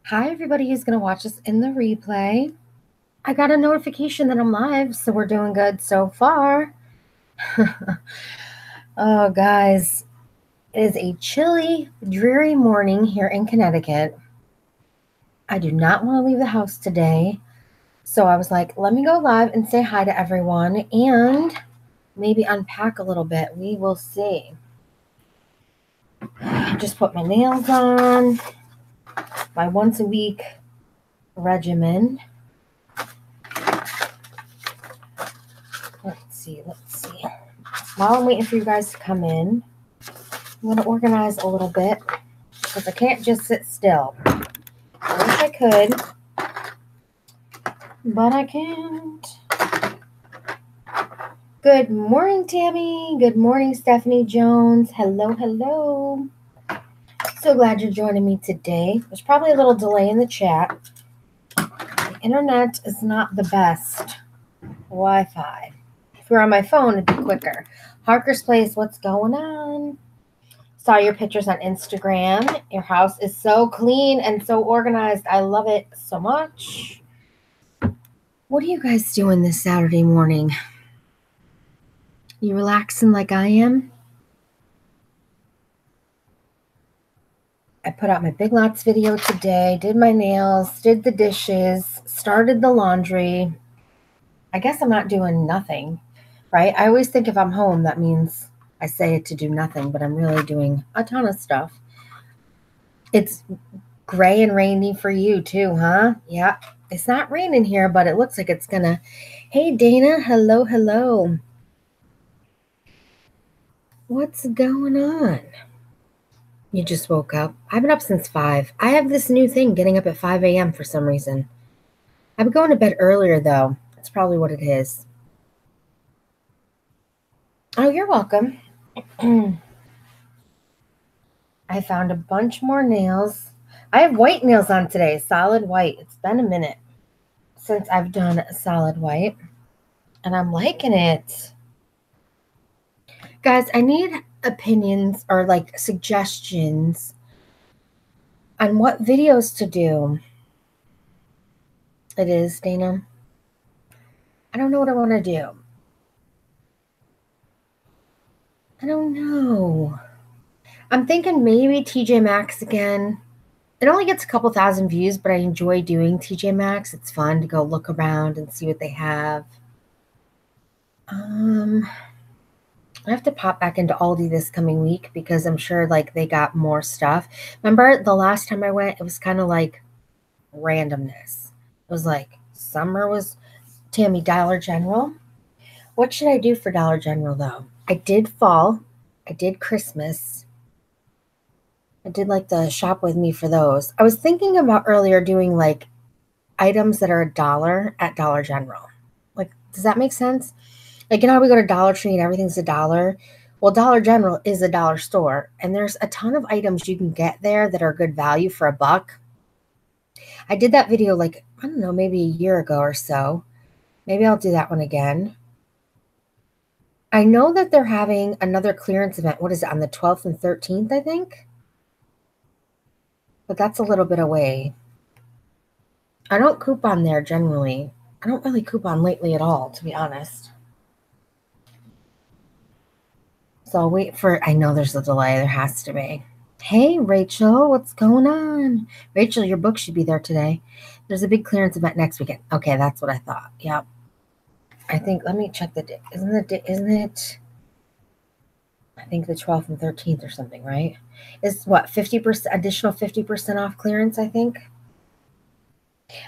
Hi, everybody who's going to watch this in the replay. I got a notification that I'm live, so we're doing good so far. Oh, guys, it is a chilly, dreary morning here in Connecticut. I do not want to leave the house today, so I was like, let me go live and say hi to everyone and maybe unpack a little bit. We will see. Just put my nails on, my once a week regimen. Let's see. While I'm waiting for you guys to come in, I'm going to organize a little bit because I can't just sit still. I wish I could, but I can't. Good morning, Tammy. Good morning, Stephanie Jones. Hello. So glad you're joining me today. There's probably a little delay in the chat. The internet is not the best Wi-Fi. If you're on my phone, it'd be quicker. Harker's Place, what's going on? Saw your pictures on Instagram. Your house is so clean and so organized. I love it so much. What are you guys doing this Saturday morning? You relaxing like I am? I put out my Big Lots video today, did my nails, did the dishes, started the laundry. I guess I'm not doing nothing, right? I always think if I'm home, that means I say it to do nothing, but I'm really doing a ton of stuff. It's gray and rainy for you too, huh? Yeah, it's not raining here, but it looks like it's gonna. Hey, Dana, hello. What's going on? You just woke up. I've been up since 5. I have this new thing, getting up at 5 a.m. for some reason. I've been going to bed earlier, though. That's probably what it is. Oh, you're welcome. I found a bunch more nails. I have white nails on today, solid white. It's been a minute since I've done solid white, and I'm liking it. Guys, I need opinions or like suggestions on what videos to do. It is, Dana. I don't know what I want to do. I don't know. I'm thinking maybe TJ Maxx again. It only gets a couple thousand views, but I enjoy doing TJ Maxx. It's fun to go look around and see what they have. I have to pop back into Aldi this coming week because I'm sure like they got more stuff. Remember the last time I went, it was kind of like randomness. It was like summer was Tammy Dollar General. What should I do for Dollar General though? I did fall. I did Christmas. I did like the shop with me for those. I was thinking about earlier doing like items that are $1 at Dollar General. Like, does that make sense? Like, you know how we go to Dollar Tree and everything's $1? Well, Dollar General is a dollar store, and there's a ton of items you can get there that are good value for $1. I did that video like, I don't know, maybe a year ago or so. Maybe I'll do that one again. I know that they're having another clearance event. What is it, on the 12th and 13th, I think? But that's a little bit away. I don't coupon there generally. I don't really coupon lately at all, to be honest. So I'll wait for, I know there's a delay. There has to be. Hey, Rachel, what's going on? Rachel, your book should be there today. There's a big clearance event next weekend. Okay, that's what I thought. Yep. I think, let me check the day. Isn't it? I think the 12th and 13th or something, right? Is what, 50%, additional 50% off clearance, I think?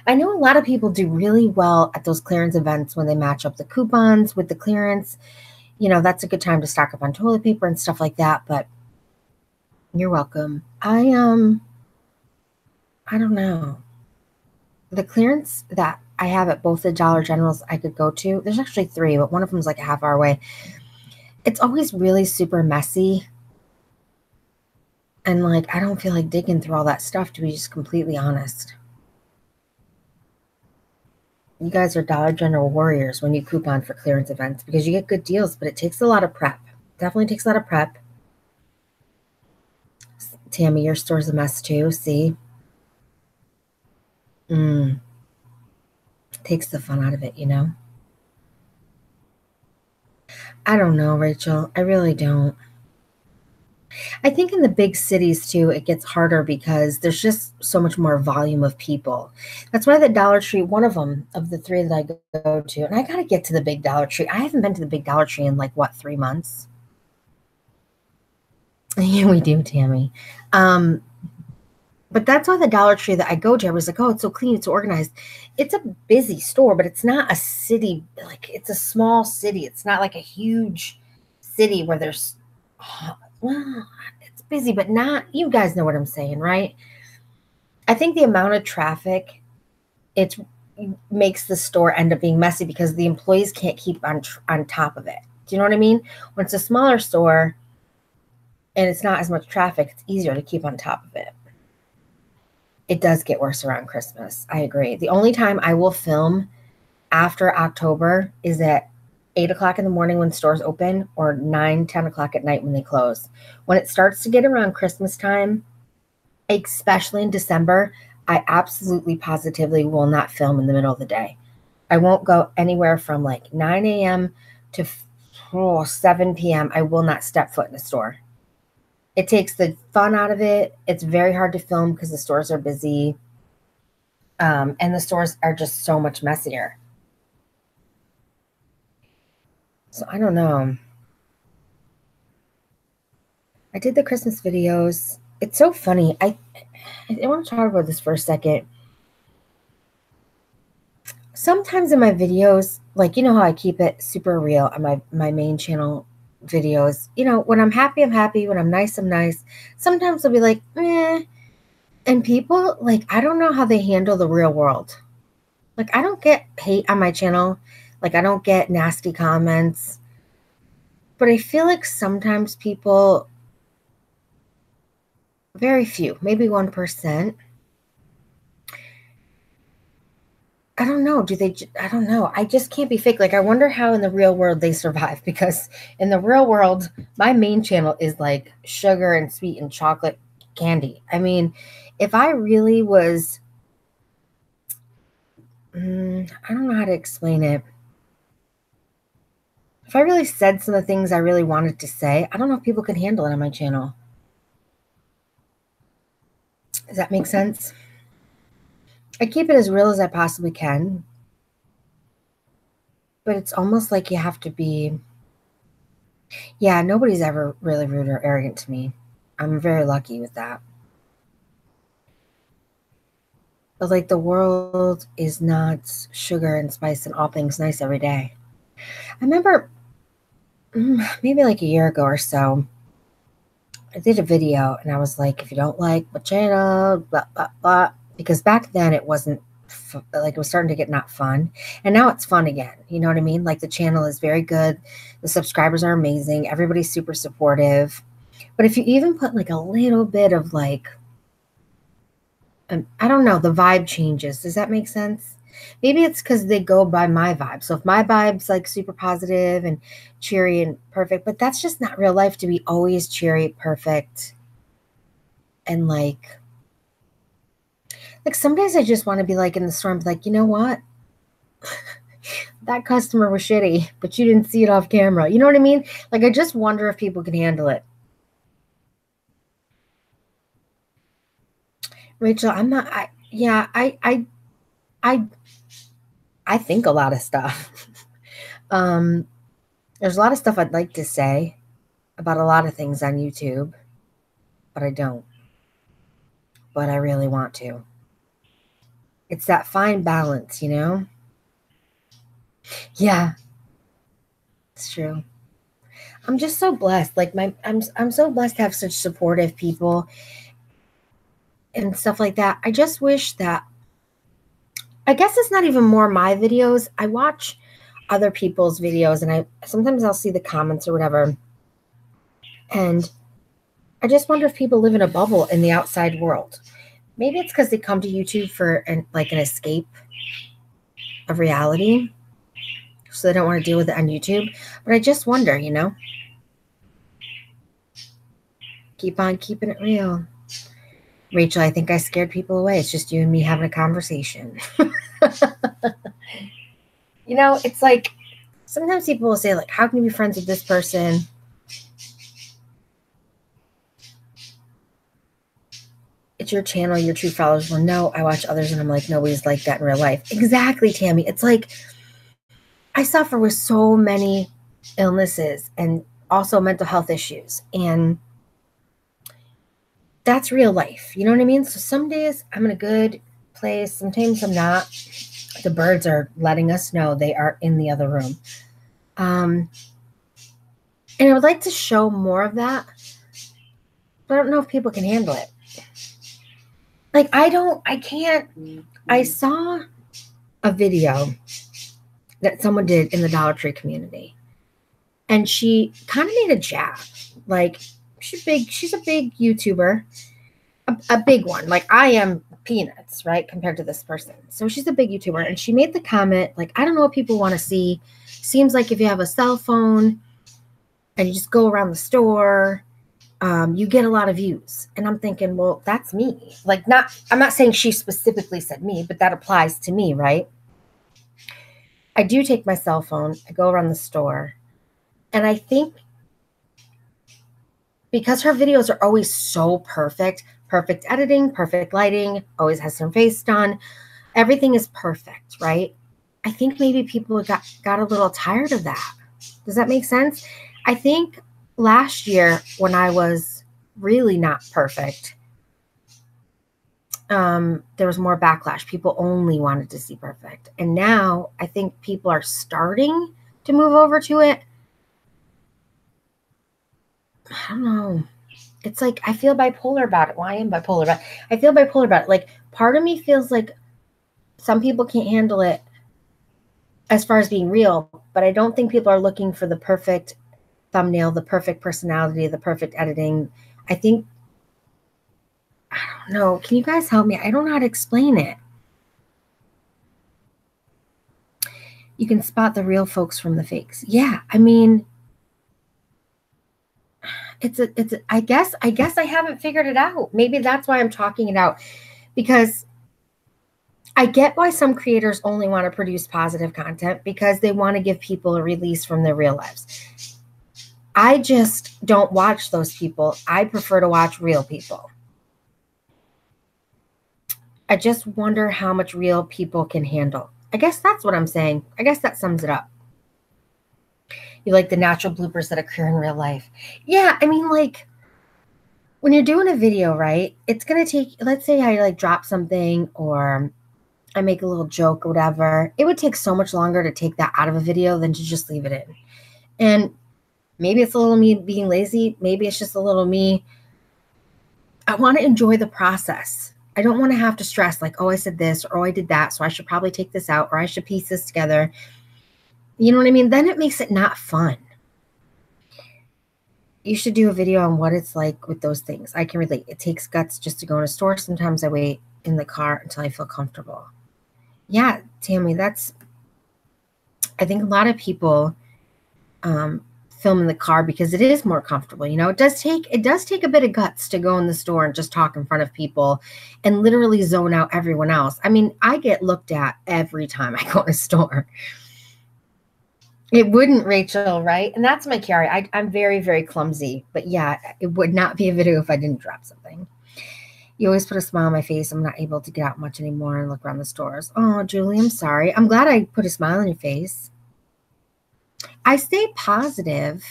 I know a lot of people do really well at those clearance events when they match up the coupons with the clearance. You know, that's a good time to stock up on toilet paper and stuff like that, but you're welcome. I don't know. The clearance that I have at both the Dollar Generals I could go to, there's actually 3, but one of them is like a half hour away. It's always really super messy. And like, I don't feel like digging through all that stuff, to be just completely honest. You guys are Dollar General warriors when you coupon for clearance events because you get good deals, but it takes a lot of prep. Definitely takes a lot of prep. Tammy, your store's a mess too, see? Mm, takes the fun out of it, you know? I don't know, Rachel. I really don't. I think in the big cities too, it gets harder because there's just so much more volume of people. That's why the Dollar Tree, one of them of the three that I go to, and I got to get to the big Dollar Tree. I haven't been to the big Dollar Tree in like what, 3 months? Yeah, we do, Tammy. Um, but that's why the Dollar Tree that I go to, I was like, oh, it's so clean, it's so organized. It's a busy store, but it's not a city. Like it's a small city. It's not like a huge city where there's, well, it's busy, but not. You guys know what I'm saying, right? I think the amount of traffic it makes the store end up being messy because the employees can't keep on top of it. Do you know what I mean? When it's a smaller store and it's not as much traffic, it's easier to keep on top of it. It does get worse around Christmas. I agree. The only time I will film after October is at 8 o'clock in the morning when stores open or 9, 10 o'clock at night when they close. When it starts to get around Christmas time, especially in December, I absolutely positively will not film in the middle of the day. I won't go anywhere from like 9 a.m. to 7 p.m. I will not step foot in a store. It takes the fun out of it. It's very hard to film because the stores are busy. And the stores are just so much messier. So I don't know. I did the Christmas videos. It's so funny. I want to talk about this for a second. Sometimes in my videos, like you know how I keep it super real on my main channel videos. You know, when I'm happy, I'm happy. When I'm nice, I'm nice. Sometimes I'll be like, eh. And people like I don't know how they handle the real world. Like I don't get hate on my channel. Like I don't get nasty comments. But I feel like sometimes people, very few, maybe 1%. I don't know. I don't know. I just can't be fake. Like, I wonder how in the real world they survive because in the real world, my main channel is like sugar and sweet and chocolate candy. I mean, if I really was, I don't know how to explain it. If I really said some of the things I really wanted to say, I don't know if people can handle it on my channel. Does that make sense? I keep it as real as I possibly can, but it's almost like you have to be, yeah, nobody's ever really rude or arrogant to me. I'm very lucky with that. But like the world is not sugar and spice and all things nice every day. I remember maybe like a year ago or so, I did a video and I was like, if you don't like my channel, blah, blah, blah. Because back then it wasn't like it was starting to get not fun. And now it's fun again. You know what I mean? Like the channel is very good. The subscribers are amazing. Everybody's super supportive. But if you even put like a little bit of like, I don't know, the vibe changes. Does that make sense? Maybe it's because they go by my vibe. So if my vibe's like super positive and cheery and perfect, but that's just not real life to be always cheery, perfect, and like some days I just want to be like in the store and be like, you know what? That customer was shitty, but you didn't see it off camera. You know what I mean? Like I just wonder if people can handle it. Rachel, I'm not. Yeah, I, I think a lot of stuff. um, there's a lot of stuff I'd like to say about a lot of things on YouTube, but I don't. But I really want to. It's that fine balance, you know? Yeah, it's true. I'm just so blessed. Like I'm so blessed to have such supportive people and stuff like that. I just wish that I guess it's not even more my videos. I watch other people's videos and I sometimes I'll see the comments or whatever. And I just wonder if people live in a bubble in the outside world. Maybe it's because they come to YouTube for an escape of reality. So they don't want to deal with it on YouTube. But I just wonder, you know? Keep on keeping it real. Rachel, I think I scared people away. It's just you and me having a conversation. You know, it's like sometimes people will say, like, how can you be friends with this person? It's your channel, your true followers. Well, no, I watch others and I'm like, nobody's like that in real life. Exactly, Tammy. It's like I suffer with so many illnesses and also mental health issues. And that's real life. You know what I mean? So some days I'm in a good place. Sometimes I'm not. The birds are letting us know they are in the other room. And I would like to show more of that, but I don't know if people can handle it. Like, I can't. I saw a video that someone did in the Dollar Tree community, and she kind of made a jab. Like, she's a big YouTuber, a big one. Like, I am peanuts, right, compared to this person. So she's a big YouTuber, and she made the comment, like, I don't know what people want to see. Seems like if you have a cell phone and you just go around the store, you get a lot of views. And I'm thinking, well, that's me. Like, I'm not saying she specifically said me, but that applies to me, right? I do take my cell phone, I go around the store, and I think because her videos are always so perfect editing, perfect lighting, always has her face done, everything is perfect, right? I think maybe people got a little tired of that. Does that make sense? I think last year when I was really not perfect, there was more backlash. People only wanted to see perfect. And now I think people are starting to move over to it. I don't know. It's like I feel bipolar about it. Well, I am bipolar about it. I feel bipolar about it. Like, part of me feels like some people can't handle it as far as being real, but I don't think people are looking for the perfect thumbnail, the perfect personality, the perfect editing. I think, I don't know. Can you guys help me? I don't know how to explain it. You can spot the real folks from the fakes. Yeah, I mean, I guess I haven't figured it out. Maybe that's why I'm talking it out, because I get why some creators only want to produce positive content because they want to give people a release from their real lives. I just don't watch those people. I prefer to watch real people. I just wonder how much real people can handle. I guess that's what I'm saying. I guess that sums it up. You like the natural bloopers that occur in real life. Yeah, I mean, like, when you're doing a video, right, it's going to take, let's say I like drop something or I make a little joke or whatever. It would take so much longer to take that out of a video than to just leave it in. And maybe it's a little me being lazy. Maybe it's just a little me. I want to enjoy the process. I don't want to have to stress like, oh, I said this or oh, I did that, so I should probably take this out or I should piece this together. You know what I mean? Then it makes it not fun. You should do a video on what it's like with those things. I can relate. It takes guts just to go in a store. Sometimes I wait in the car until I feel comfortable. Yeah, Tammy, I think a lot of people film in the car because it is more comfortable. You know, it does take a bit of guts to go in the store and just talk in front of people and literally zone out everyone else. I mean, I get looked at every time I go in a store. It wouldn't, Rachel, right? And that's my carry. I'm very, very clumsy. But yeah, it would not be a video if I didn't drop something. You always put a smile on my face. I'm not able to get out much anymore and look around the stores. Oh, Julie, I'm sorry. I'm glad I put a smile on your face. I stay positive,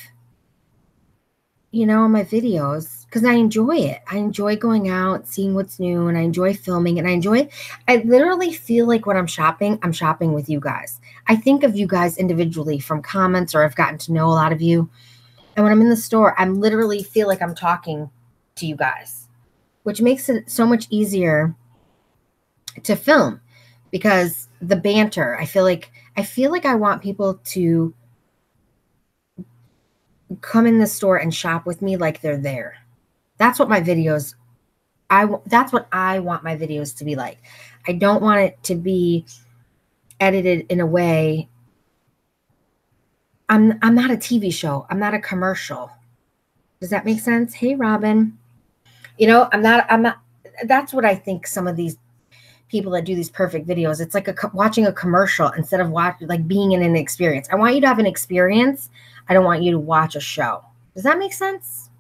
you know, on my videos because I enjoy it. I enjoy going out, seeing what's new, and I enjoy filming, and I literally feel like when I'm shopping with you guys. I think of you guys individually from comments, or I've gotten to know a lot of you. And when I'm in the store, I literally feel like I'm talking to you guys, which makes it so much easier to film because the banter, I feel like I want people to come in the store and shop with me like they're there. That's what my videos, that's what I want my videos to be like. I don't want it to be edited in a way. I'm not a TV show. I'm not a commercial. Does that make sense? Hey, Robin. You know, I'm not, that's what I think some of these people that do these perfect videos, it's like watching a commercial instead of like being in an experience. I want you to have an experience. I don't want you to watch a show. Does that make sense?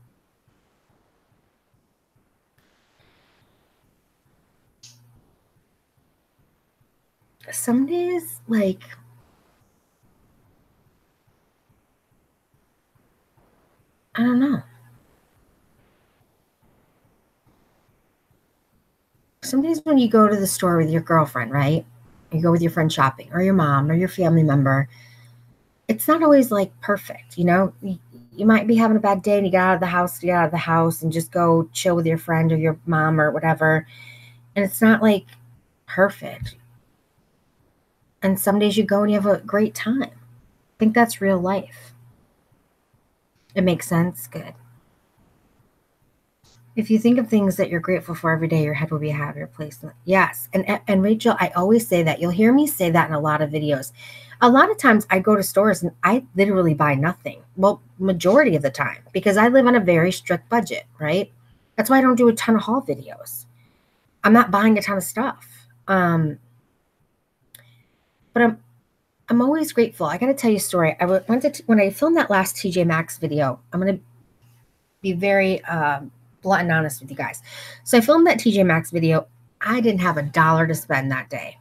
Some days, like, I don't know. Some days when you go to the store with your girlfriend, right? You go with your friend shopping, or your mom, or your family member, it's not always like perfect, you know? You might be having a bad day and you get out of the house and just go chill with your friend or your mom or whatever. And it's not like perfect. And some days you go and you have a great time. I think that's real life. It makes sense. Good. If you think of things that you're grateful for every day, your head will be a happier place. Yes. And Rachel, I always say that. You'll hear me say that in a lot of videos. A lot of times I go to stores and I literally buy nothing. Well, majority of the time, because I live on a very strict budget, right? That's why I don't do a ton of haul videos. I'm not buying a ton of stuff. But I'm always grateful. I got to tell you a story. When I filmed that last TJ Maxx video, I'm going to be very blunt and honest with you guys. So I filmed that TJ Maxx video. I didn't have $1 to spend that day.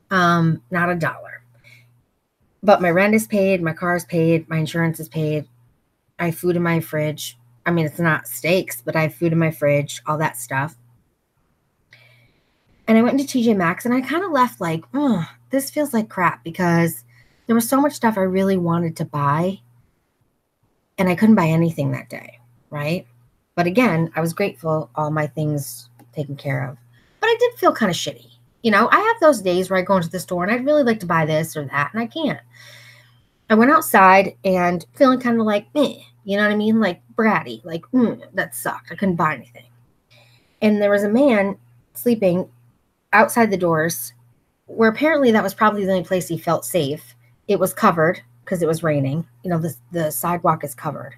Not $1. But my rent is paid, my car is paid, my insurance is paid. I have food in my fridge. I mean, it's not steaks, but I have food in my fridge, all that stuff. And I went into TJ Maxx and I kind of left like, oh, this feels like crap, because there was so much stuff I really wanted to buy and I couldn't buy anything that day, right? But again, I was grateful, all my things taken care of. But I did feel kind of shitty. You know, I have those days where I go into the store and I'd really like to buy this or that, and I can't. I went outside and feeling kind of like, you know what I mean? Like bratty, like, that sucked. I couldn't buy anything. And there was a man sleeping outside the doors, where apparently that was probably the only place he felt safe. It was covered because it was raining. You know, the sidewalk is covered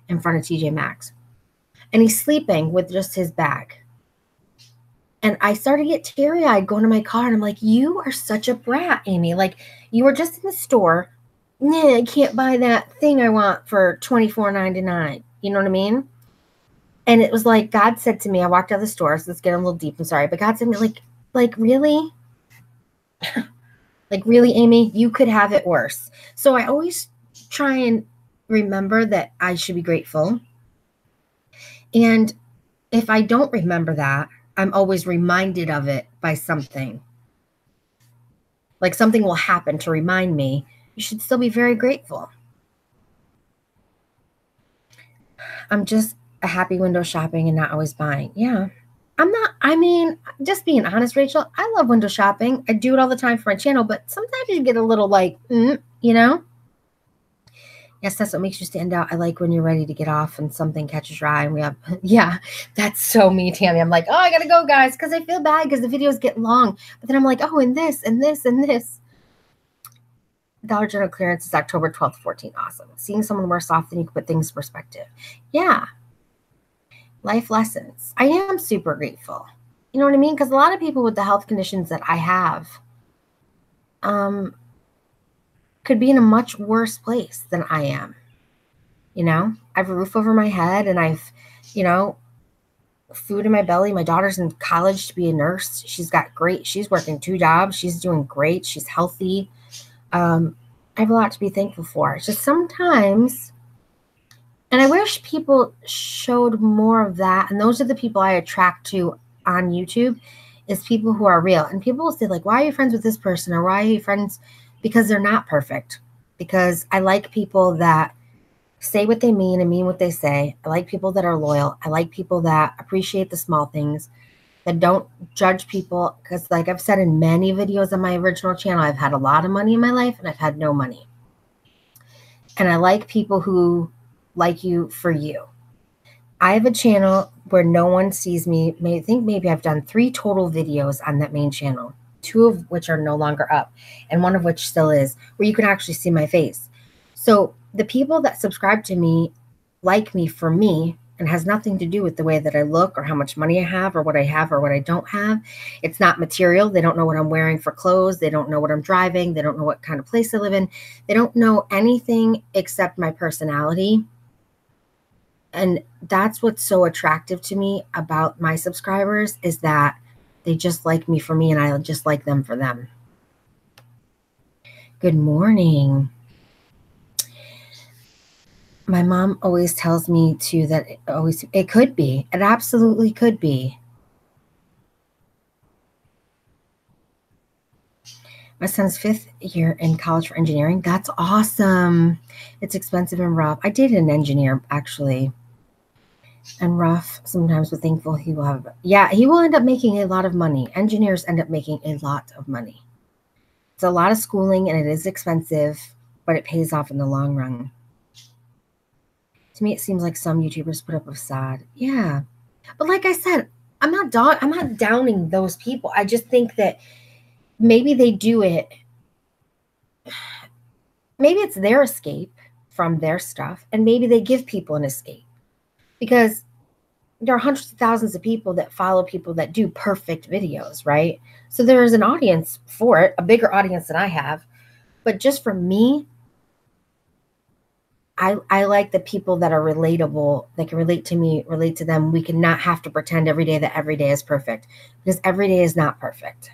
in front of TJ Maxx. And he's sleeping with just his bag. And I started to get teary-eyed going to my car. And I'm like, you are such a brat, Amy. Like, you were just in the store. Nah, I can't buy that thing I want for $24.99. You know what I mean? And it was like God said to me, I walked out of the store. So let's get a little deep. I'm sorry. But God said to me, like, really? Like, really, Amy? You could have it worse. So I always try and remember that I should be grateful. And if I don't remember that, I'm always reminded of it by something. Like something will happen to remind me. You should still be very grateful. I'm just a happy window shopping and not always buying. Yeah. Just being honest, Rachel, I love window shopping. I do it all the time for my channel, but sometimes you get a little like, you know? Yes, that's what makes you stand out. I like when you're ready to get off and something catches your eye and we have, yeah, that's so me, Tammy. I'm like, oh, I got to go, guys, because I feel bad because the videos get long. But then I'm like, oh, and this, and this, and this. Dollar General clearance is October 12th, 14. Awesome. Seeing someone worse off, then you can put things in perspective. Yeah. Life lessons. I am super grateful. You know what I mean? Because a lot of people with the health conditions that I have could be in a much worse place than I am. You know, I have a roof over my head and I've, you know, food in my belly. My daughter's in college to be a nurse. She's working 2 jobs. She's doing great. She's healthy. I have a lot to be thankful for. It's just sometimes, and I wish people showed more of that. And those are the people I attract to on YouTube, is people who are real. And people will say like, why are you friends with this person? Or why are you friends? Because they're not perfect. Because I like people that say what they mean and mean what they say. I like people that are loyal. I like people that appreciate the small things, that don't judge people. Because like I've said in many videos on my original channel, I've had a lot of money in my life and I've had no money. And I like people who like you for you. I have a channel where no one sees me. I think maybe I've done 3 total videos on that main channel, 2 of which are no longer up and 1 of which still is, where you can actually see my face. So the people that subscribe to me like me for me, and has nothing to do with the way that I look or how much money I have or what I have or what I don't have. It's not material. They don't know what I'm wearing for clothes. They don't know what I'm driving. They don't know what kind of place I live in. They don't know anything except my personality. And that's what's so attractive to me about my subscribers, is that they just like me for me and I just like them for them. Good morning. My mom always tells me too that it could be. It absolutely could be. My son's 5th year in college for engineering. That's awesome. It's expensive and rough. I dated an engineer, actually. And rough sometimes, but thankful he will have. Yeah, he will end up making a lot of money. Engineers end up making a lot of money. It's a lot of schooling and it is expensive, but it pays off in the long run. To me, it seems like some YouTubers put up a facade. Yeah. But like I said, I'm not downing those people. I just think that maybe they do it. Maybe it's their escape from their stuff, and maybe they give people an escape, because there are hundreds of thousands of people that follow people that do perfect videos, right? So there is an audience for it, a bigger audience than I have. But just for me, I like the people that are relatable, that can relate to me, relate to them. We cannot have to pretend every day that every day is perfect, because every day is not perfect.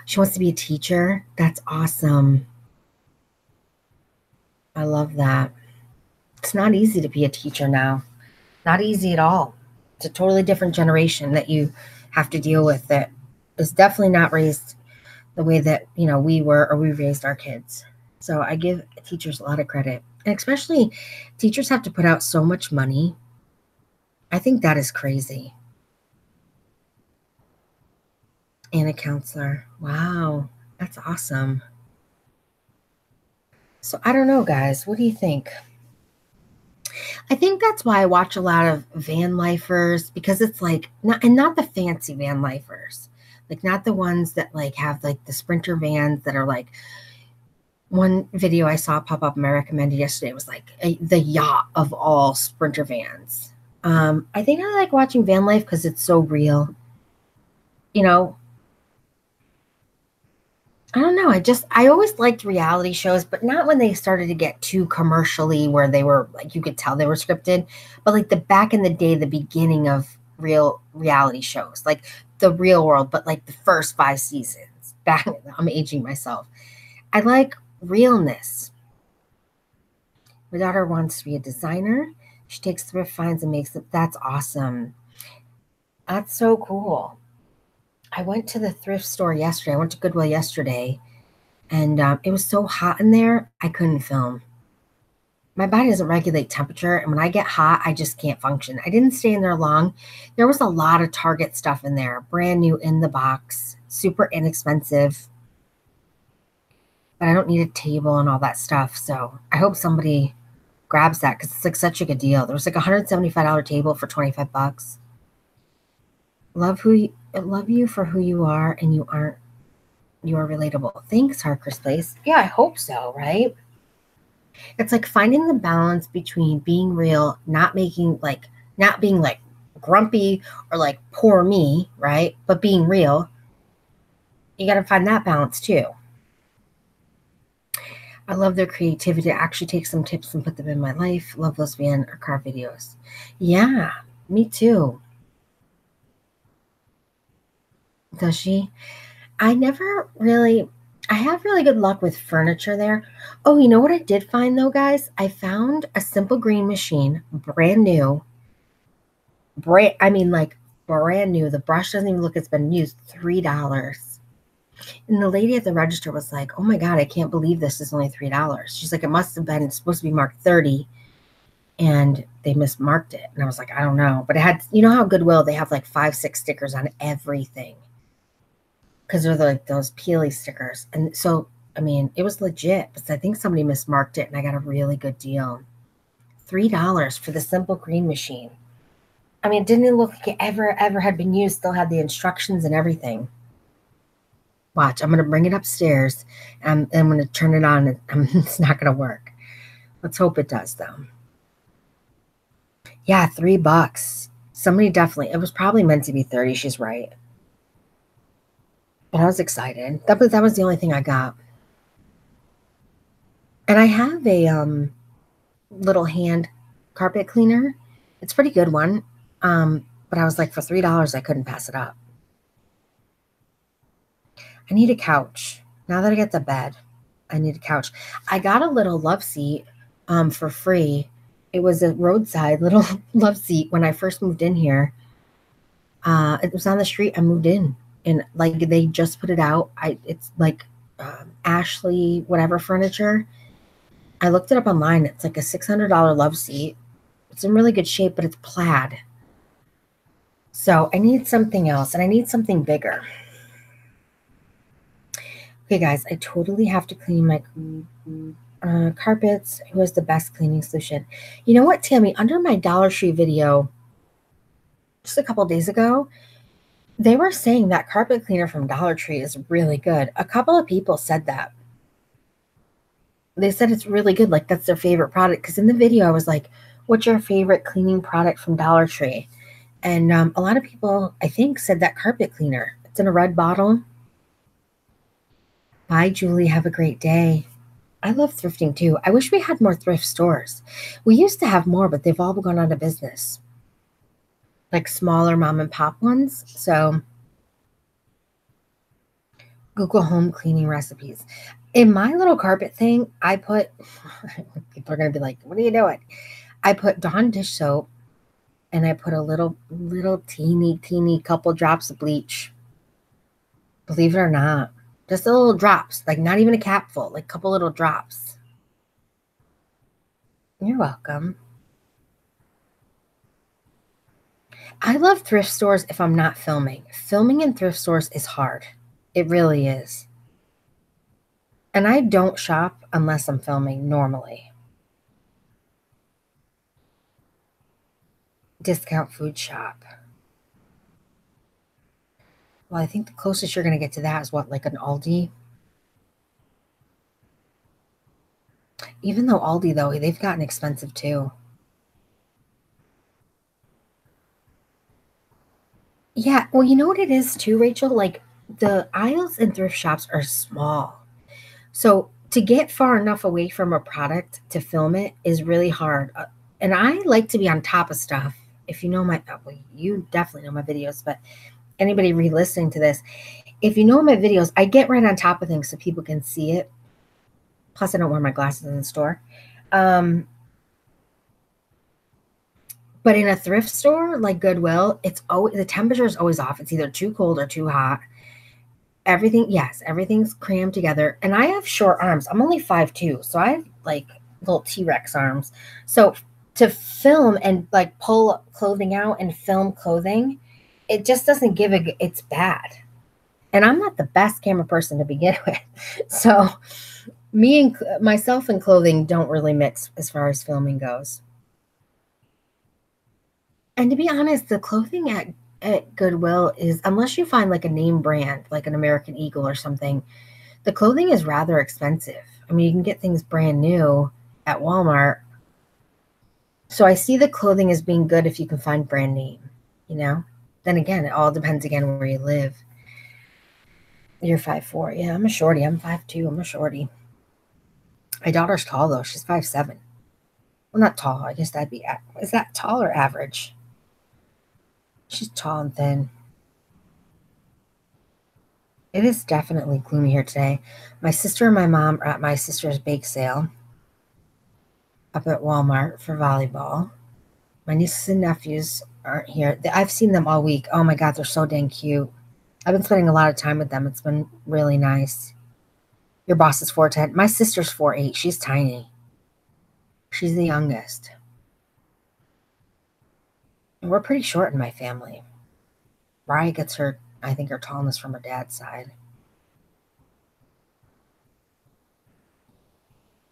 She wants to be a teacher. That's awesome. I love that. It's not easy to be a teacher now. Not easy at all. It's a totally different generation that you have to deal with, that is definitely not raised the way that, we were, or we raised our kids. So I give teachers a lot of credit. And especially teachers have to put out so much money. I think that is crazy. And a counselor. Wow. That's awesome. So I don't know, guys. What do you think? I think that's why I watch a lot of van lifers, because it's like, not the fancy van lifers, like not the ones that like have like the Sprinter vans that are like, one video I saw pop up and I recommended yesterday was like the yacht of all Sprinter vans. I think I like watching van life because it's so real. I don't know. I always liked reality shows, but not when they started to get too commercially, where they were like, you could tell they were scripted, but like the back in the day, the beginning of real reality shows, like The Real World, but like the first 5 seasons back. I'm aging myself. I like realness. My daughter wants to be a designer. She takes thrift finds and makes them. That's awesome. That's so cool. I went to the thrift store yesterday. I went to Goodwill yesterday, and it was so hot in there, I couldn't film. My body doesn't regulate temperature, and when I get hot, I just can't function. I didn't stay in there long. There was a lot of Target stuff in there, brand new in the box, super inexpensive. But I don't need a table and all that stuff, so I hope somebody grabs that, because it's like such a good deal. There was like a $175 table for $25. Love you for who you are, and you are relatable. Thanks, Harker's Place. Yeah, I hope so, right? It's like finding the balance between being real, not being like grumpy or like poor me, right? But being real. You got to find that balance too. I love their creativity. I actually take some tips and put them in my life. Love those van or car videos. Yeah, me too. Does she? I have really good luck with furniture there. Oh, you know what I did find though, guys? I found a simple green machine, brand new. Like brand new. The brush doesn't even look, it's been used, $3. And the lady at the register was like, oh my God, I can't believe this is only $3. She's like, it's supposed to be marked 30. And they mismarked it. And I was like, I don't know. But it had, you know how Goodwill, they have like 5, 6 stickers on everything, because they're like those peely stickers. And so, it was legit, but I think somebody mismarked it and I got a really good deal. $3 for the simple green machine. It didn't look like it ever had been used. Still had the instructions and everything. Watch, I'm going to bring it upstairs and I'm going to turn it on. And it's not going to work. Let's hope it does, though. Yeah, $3. Somebody definitely, it was probably meant to be 30. She's right. But I was excited. That was the only thing I got. And I have a little hand carpet cleaner. It's a pretty good one. But I was like, for $3, I couldn't pass it up. I need a couch. Now that I get the bed, I need a couch. I got a little love seat for free. It was a roadside little love seat when I first moved in here. It was on the street. I moved in, and like they just put it out. It's like Ashley whatever furniture. I looked it up online. It's like a $600 love seat. It's in really good shape, but it's plaid. So I need something else, and I need something bigger. Okay, guys, I totally have to clean my carpets. Who has the best cleaning solution? You know what, Tammy? Under my Dollar Tree video just a couple days ago, they were saying that carpet cleaner from Dollar Tree is really good. A couple of people said that. They said it's really good. Like, that's their favorite product. Because in the video, I was like, what's your favorite cleaning product from Dollar Tree? And a lot of people, I think, said that carpet cleaner. It's in a red bottle. Bye, Julie. Have a great day. I love thrifting too. I wish we had more thrift stores. We used to have more, but they've all gone out of business. Like smaller mom and pop ones. So Google home cleaning recipes. In my little carpet thing, I put, people are going to be like, what are you doing? I put Dawn dish soap and I put a little teeny couple drops of bleach. Believe it or not. Just a little drops, like not even a capful, like a couple little drops. You're welcome. I love thrift stores if I'm not filming. Filming in thrift stores is hard. It really is. And I don't shop unless I'm filming normally. Discount food shop. Well, I think the closest you're going to get to that is what, like an Aldi? Even though Aldi, though, they've gotten expensive too. Yeah, well, you know what it is too, Rachel? Like the aisles in thrift shops are small. So to get far enough away from a product to film it is really hard. And I like to be on top of stuff. If you know well, you definitely know my videos, but anybody re-listening to this, if you know my videos, I get right on top of things so people can see it. Plus, I don't wear my glasses in the store. But in a thrift store like Goodwill, it's always the temperature is always off. It's either too cold or too hot. Everything's crammed together. And I have short arms. I'm only 5'2", so I have like little T-Rex arms. So to film and like pull clothing out and film clothing, it just doesn't it's bad. And I'm not the best camera person to begin with. So myself and clothing don't really mix as far as filming goes. And to be honest, the clothing at Goodwill is, unless you find like a name brand, like an American Eagle or something, the clothing is rather expensive. I mean, you can get things brand new at Walmart. So I see the clothing as being good if you can find brand name, you know? Then again, it all depends again where you live. You're 5'4". Yeah, I'm a shorty. I'm 5'2". I'm a shorty. My daughter's tall though. She's 5'7". Well, not tall. I guess is that tall or average? She's tall and thin. It is definitely gloomy here today. My sister and my mom are at my sister's bake sale up at Walmart for volleyball. My nieces and nephews aren't here. I've seen them all week. Oh my God, they're so dang cute. I've been spending a lot of time with them. It's been really nice. Your boss is 4'10". My sister's 4'8". She's tiny. She's the youngest. And we're pretty short in my family. Mariah gets her tallness from her dad's side.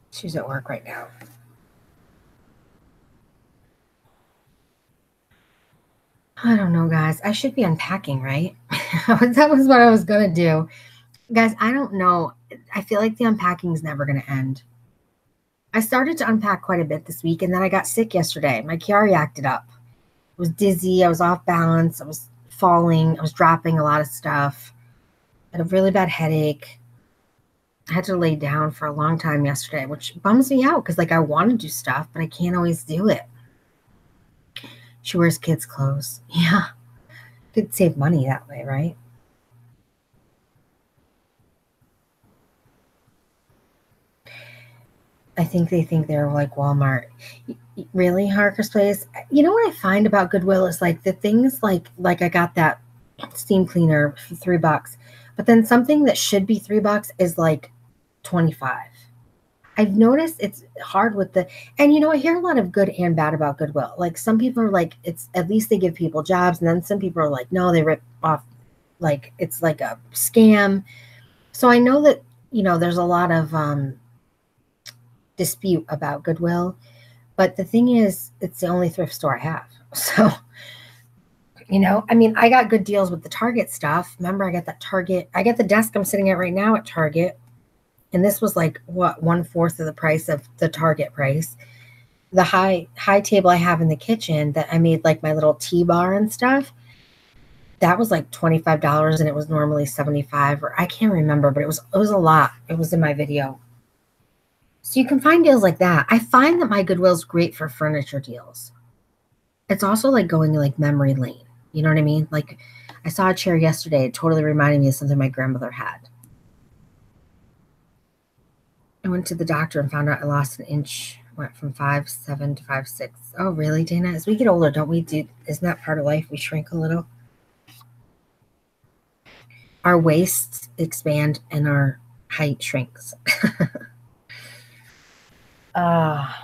She's at work right now. I don't know, guys. I should be unpacking, right? That was what I was going to do. Guys, I don't know. I feel like the unpacking is never going to end. I started to unpack quite a bit this week, and then I got sick yesterday. My Chiari acted up. I was dizzy. I was off balance. I was falling. I was dropping a lot of stuff. I had a really bad headache. I had to lay down for a long time yesterday, which bums me out because, like, I want to do stuff, but I can't always do it. She wears kids' clothes. Yeah. Could save money that way, right? I think they think they're like Walmart. Really, Harker's Place? You know what I find about Goodwill is like the things like I got that steam cleaner for $3, but then something that should be $3 is like 25. I've noticed it's hard with and I hear a lot of good and bad about Goodwill. Like some people are like, it's at least they give people jobs, and then some people are like, no, they rip off, like it's like a scam. So I know that there's a lot of dispute about Goodwill, but the thing is, it's the only thrift store I have. So I mean, I got good deals with the Target stuff. Remember, I got that Target. I got the desk I'm sitting at right now at Target. And this was like what, 1/4 of the price of the Target price. The high table I have in the kitchen that I made like my little tea bar and stuff, that was like $25 and it was normally 75, or I can't remember, but it was a lot. It was in my video. So you can find deals like that. I find that my Goodwill's great for furniture deals. It's also like going like memory lane. You know what I mean? Like I saw a chair yesterday. It totally reminded me of something my grandmother had. I went to the doctor and found out I lost an inch. Went from 5'7" to 5'6". Oh, really, Dana? As we get older, don't we do? Isn't that part of life? We shrink a little. Our waists expand and our height shrinks. I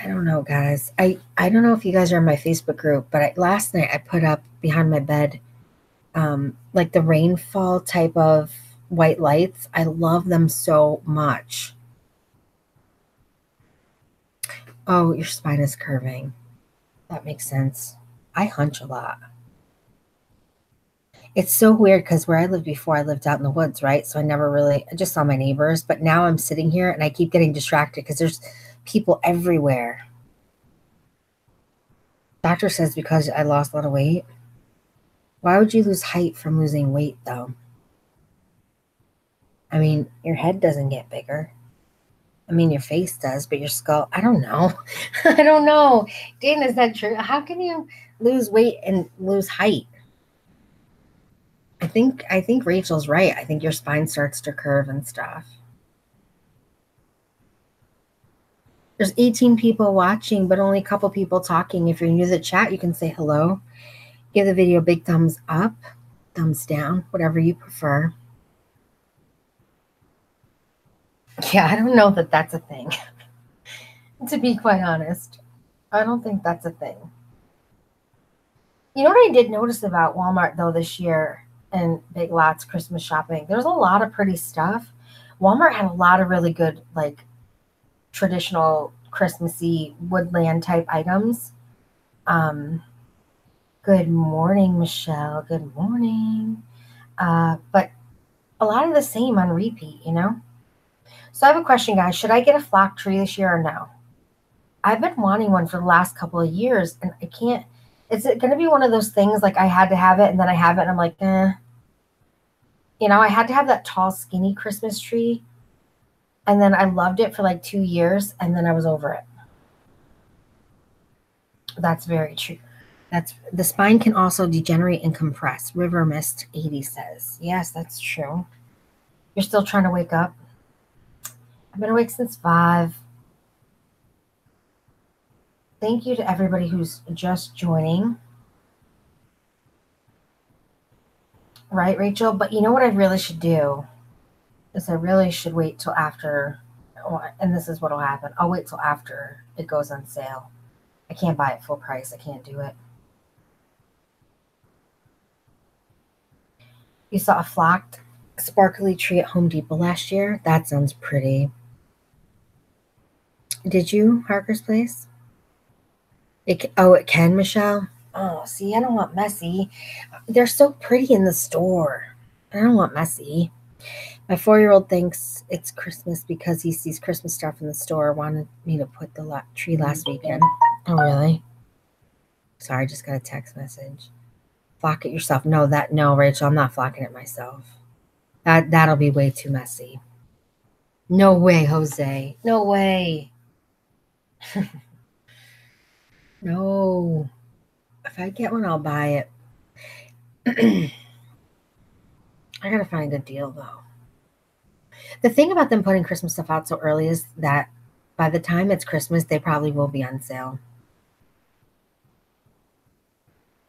don't know, guys. I don't know if you guys are in my Facebook group, but last night I put up behind my bed like the rainfall type of white lights. I love them so much. Oh, your spine is curving. That makes sense. I hunch a lot. It's so weird because where I lived before, I lived out in the woods, right? So I just saw my neighbors, but now I'm sitting here and I keep getting distracted because there's people everywhere. Doctor says because I lost a lot of weight. Why would you lose height from losing weight, though? I mean, your head doesn't get bigger. I mean, your face does, but your skull, I don't know. I don't know. Dana, is that true? How can you lose weight and lose height? I think Rachel's right. I think your spine starts to curve and stuff. There's 18 people watching, but only a couple people talking. If you're new to the chat, you can say hello. Give the video a big thumbs up, thumbs down, whatever you prefer. Yeah, I don't know that that's a thing. To be quite honest, I don't think that's a thing. You know what I did notice about Walmart, though, this year and Big Lots Christmas shopping? There's a lot of pretty stuff. Walmart had a lot of really good, like, traditional Christmassy woodland type items. Good morning, Michelle. Good morning. But a lot of the same on repeat, So I have a question, guys. Should I get a flock tree this year or no? I've been wanting one for the last couple of years, and I can't. Is it going to be one of those things like I had to have it, and then I have it, and I'm like, eh. I had to have that tall, skinny Christmas tree, and then I loved it for like 2 years, and then I was over it. That's very true. The spine can also degenerate and compress. River Mist 80 says. Yes, that's true. You're still trying to wake up? I've been awake since 5. Thank you to everybody who's just joining. Right, Rachel? But you know what I really should do is I really should wait till after, and this is what will happen. I'll wait till after it goes on sale. I can't buy it full price. I can't do it. You saw a flocked sparkly tree at Home Depot last year? That sounds pretty. Did you, Harker's Place? It can, Michelle? Oh, see, I don't want messy. They're so pretty in the store. I don't want messy. My 4-year-old thinks it's Christmas because he sees Christmas stuff in the store. Wanted me to put the tree last weekend. Oh, really? Sorry, I just got a text message. Flock it yourself. No, Rachel, I'm not flocking it myself. That'll be way too messy. No way, Jose. No way. No. If I get one, I'll buy it. I gotta find a good deal though. The thing about them putting Christmas stuff out so early is that by the time it's Christmas, they probably will be on sale.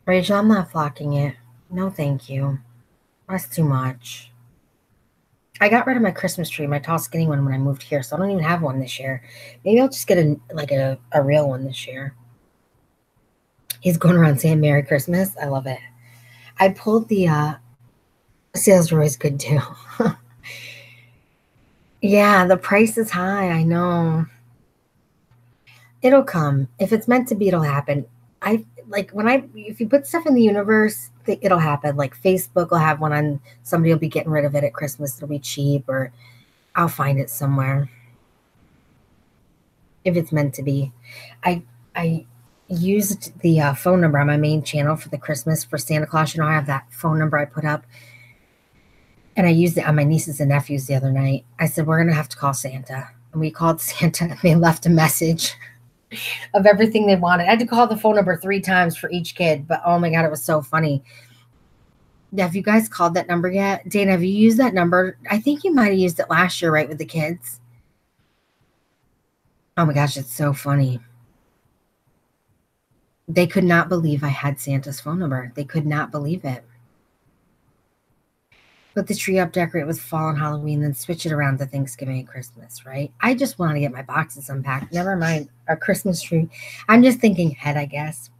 Rachel, I'm not flocking it. No, thank you. That's too much. I got rid of my Christmas tree, my tall, skinny one, when I moved here, so I don't even have one this year. Maybe I'll just get a real one this year. He's going around saying Merry Christmas. I love it. I pulled the sales are always good too. Yeah, the price is high. I know. It'll come. If it's meant to be, it'll happen. If you put stuff in the universe, it'll happen. Like Facebook will have one on, somebody will be getting rid of it at Christmas. It'll be cheap, or I'll find it somewhere. If it's meant to be. I used the phone number on my main channel for the Christmas for Santa Claus. You know, I have that phone number I put up. And I used it on my nieces and nephews the other night. I said, we're going to have to call Santa. And we called Santa, and they left a message of everything they wanted. I had to call the phone number 3 times for each kid, but oh my God, it was so funny. Have you guys called that number yet? Dana, have you used that number? I think you might have used it last year, right, with the kids? Oh my gosh, it's so funny. They could not believe I had Santa's phone number. They could not believe it. Put the tree up, decorate with fall and Halloween, then switch it around to Thanksgiving and Christmas, right? I just want to get my boxes unpacked. Never mind our Christmas tree. I'm just thinking ahead, I guess.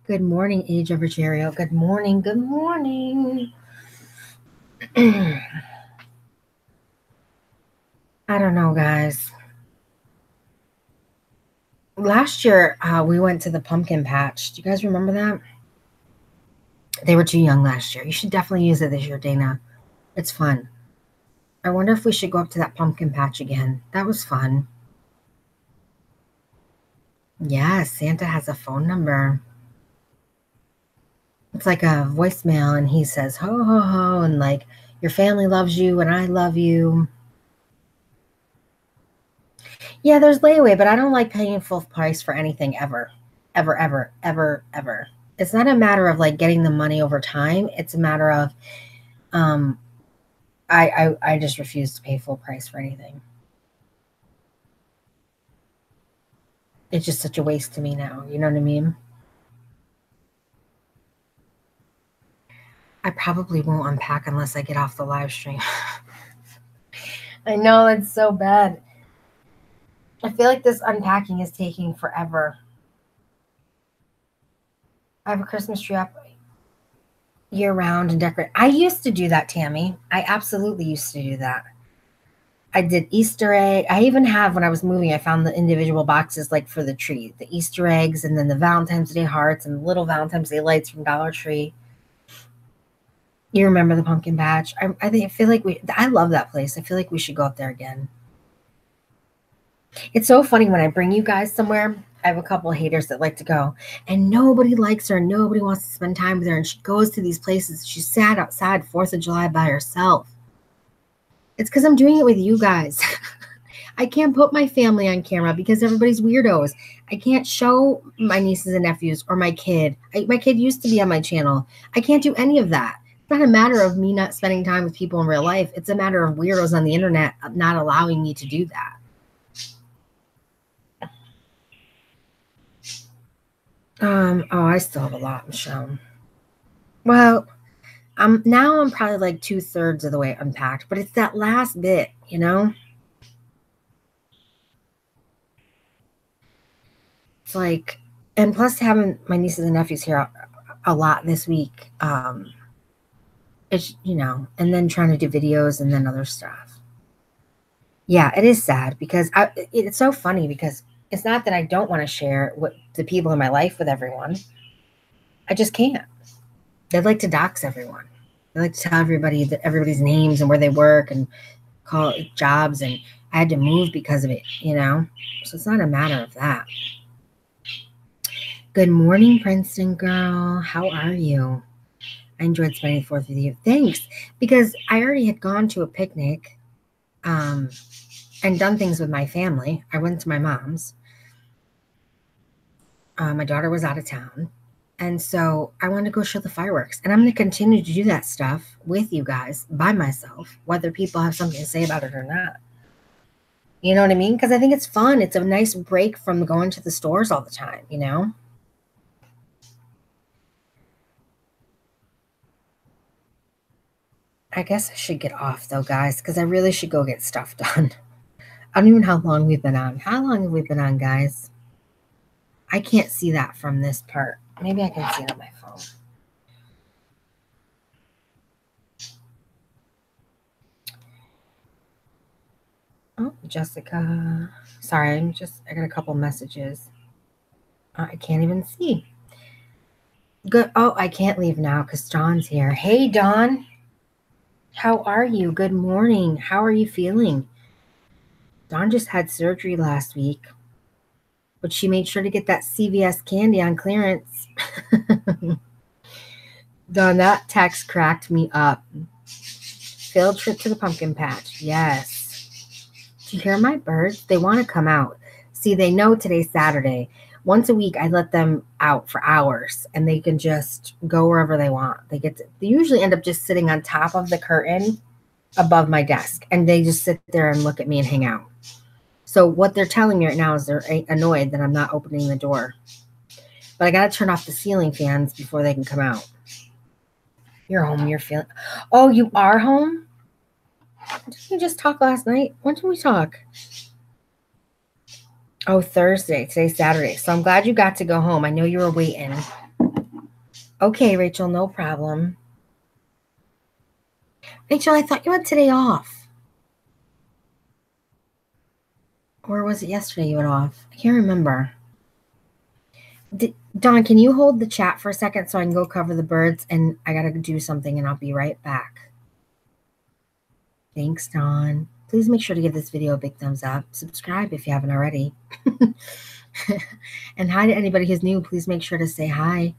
Good morning, Age of Rogerio. Good morning. Good morning. I don't know, guys. Last year, we went to the pumpkin patch. Do you guys remember that? They were too young last year. You should definitely use it this year, Dana. It's fun. I wonder if we should go up to that pumpkin patch again. That was fun. Yes, Santa has a phone number. It's like a voicemail, and he says, ho, ho, ho, and like, your family loves you, and I love you. Yeah, there's layaway, but I don't like paying full price for anything ever. Ever, ever, ever, ever. It's not a matter of like getting the money over time. It's a matter of I just refuse to pay full price for anything. It's just such a waste to me now. You know what I mean? I probably won't unpack unless I get off the live stream. I know, it's so bad. I feel like this unpacking is taking forever. I have a Christmas tree up year round and decorate. I used to do that, Tammy. I absolutely used to do that. I did Easter egg. I even have, when I was moving, I found the individual boxes like for the tree, the Easter eggs, and then the Valentine's Day hearts and the little Valentine's Day lights from Dollar Tree. You remember the pumpkin patch? I feel like I love that place. I feel like we should go up there again. It's so funny when I bring you guys somewhere. I have a couple of haters that like to go, and nobody likes her. Nobody wants to spend time with her. And she goes to these places. She sat outside 4th of July by herself. It's because I'm doing it with you guys. I can't put my family on camera because everybody's weirdos. I can't show my nieces and nephews or my kid. My kid used to be on my channel. I can't do any of that. It's not a matter of me not spending time with people in real life. It's a matter of weirdos on the internet not allowing me to do that. I still have a lot, Michelle. Well, I'm probably like 2/3 of the way unpacked, but it's that last bit, you know? It's like, and plus having my nieces and nephews here a lot this week, it's, and then trying to do videos and then other stuff. Yeah, it is sad because it's so funny because it's not that I don't want to share what the people in my life with everyone. I just can't. They'd like to dox everyone. They like to tell everybody that everybody's names and where they work and call jobs, and I had to move because of it, you know? So it's not a matter of that. Good morning, Princeton girl. How are you? I enjoyed spending the 4th with you. Thanks. Because I already had gone to a picnic and done things with my family. I went to my mom's. My daughter was out of town. And so I wanted to go show the fireworks. And I'm going to continue to do that stuff with you guys by myself, whether people have something to say about it or not. You know what I mean? Because I think it's fun. It's a nice break from going to the stores all the time, you know? I guess I should get off though, guys, because I really should go get stuff done. I don't even know how long we've been on. How long have we been on, guys? I can't see that from this part. Maybe I can see it on my phone. Oh, Jessica. Sorry, I got a couple messages. I can't even see. Good. Oh, I can't leave now because Dawn's here. Hey, Dawn. How are you? Good morning. How are you feeling? Dawn just had surgery last week, but she made sure to get that CVS candy on clearance. Dawn, that text cracked me up. Field trip to the pumpkin patch. Yes. Do you hear my birds? They want to come out. See, they know today's Saturday. Once a week, I let them out for hours, and they can just go wherever they want. They usually end up just sitting on top of the curtain above my desk, and they just sit there and look at me and hang out. So what they're telling me right now is they're annoyed that I'm not opening the door. But I got to turn off the ceiling fans before they can come out. You're home. You're feeling. Oh, you are home? Didn't we just talk last night? When did we talk? Oh, Thursday. Today's Saturday. So I'm glad you got to go home. I know you were waiting. Okay, Rachel, no problem. Rachel, I thought you had today off. Or was it yesterday you had off? I can't remember. Dawn, can you hold the chat for a second so I can go cover the birds? And I got to do something and I'll be right back. Thanks, Dawn. Please make sure to give this video a big thumbs up. Subscribe if you haven't already. And hi to anybody who's new. Please make sure to say hi.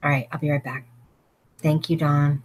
All right, I'll be right back. Thank you, Dawn.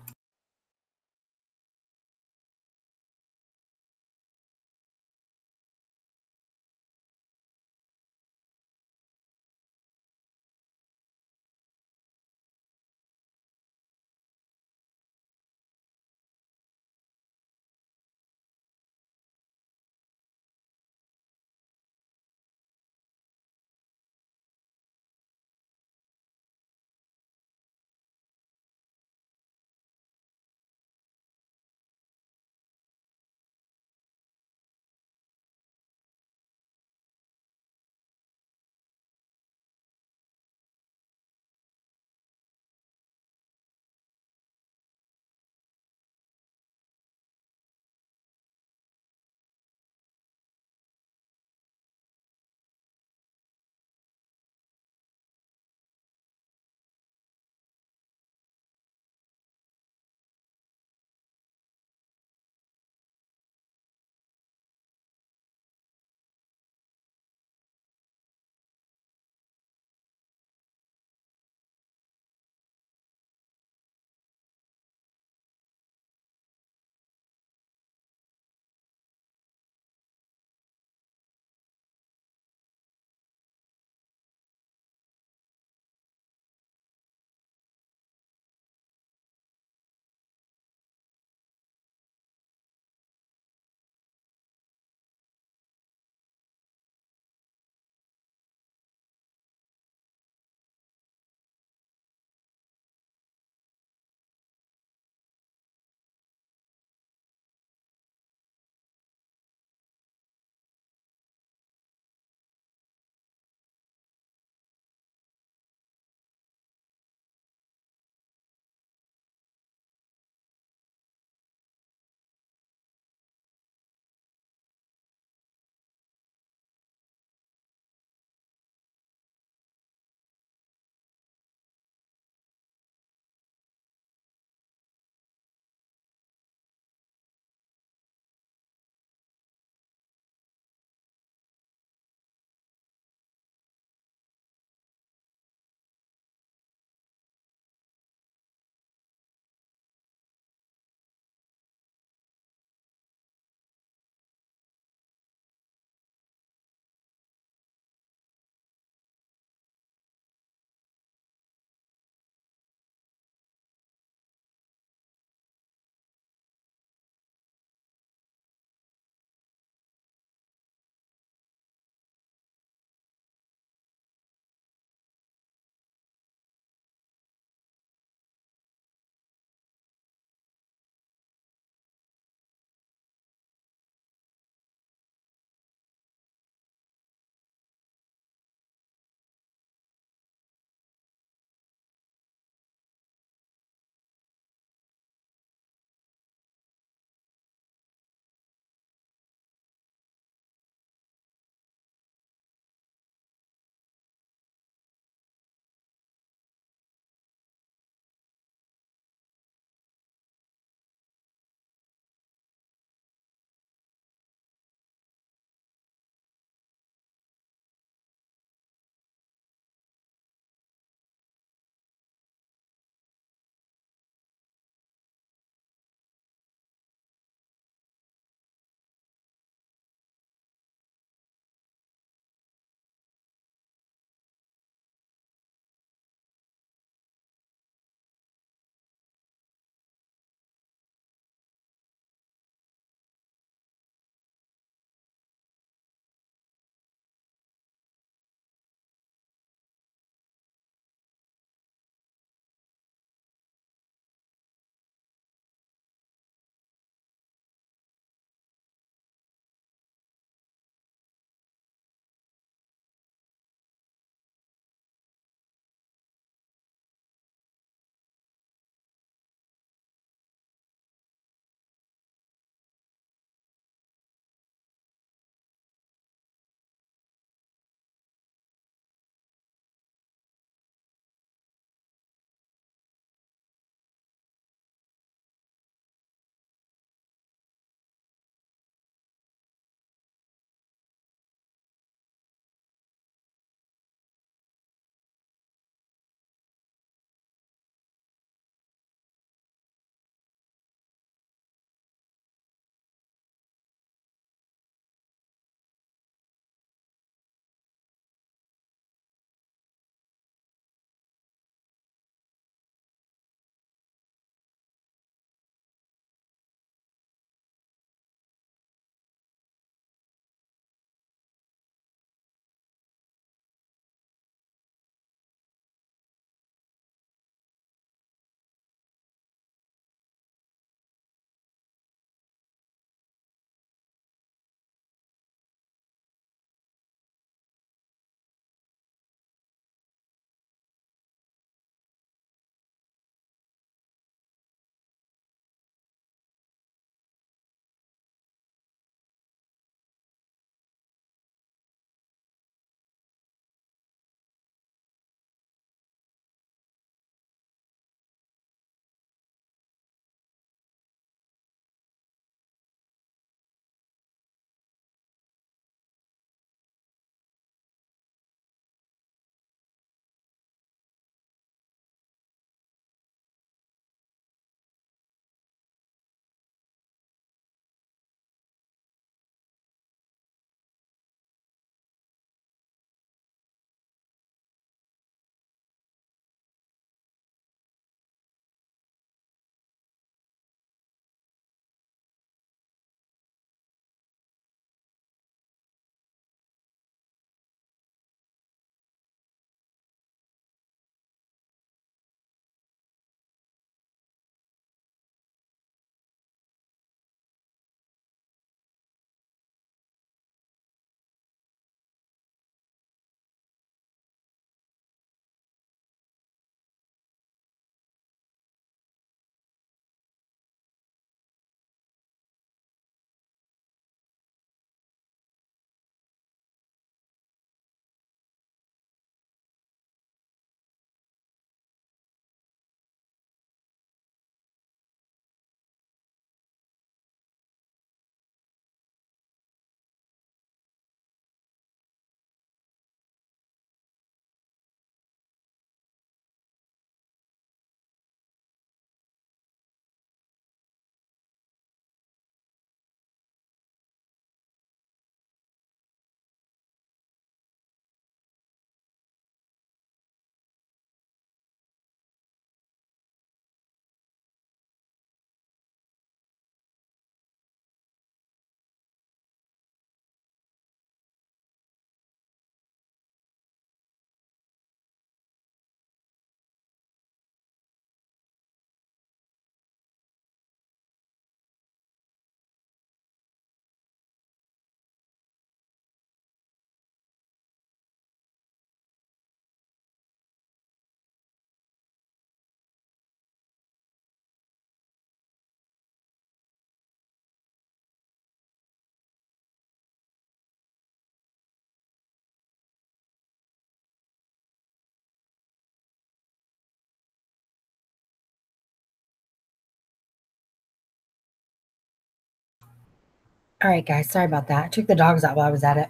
All right, guys, sorry about that. I took the dogs out while I was at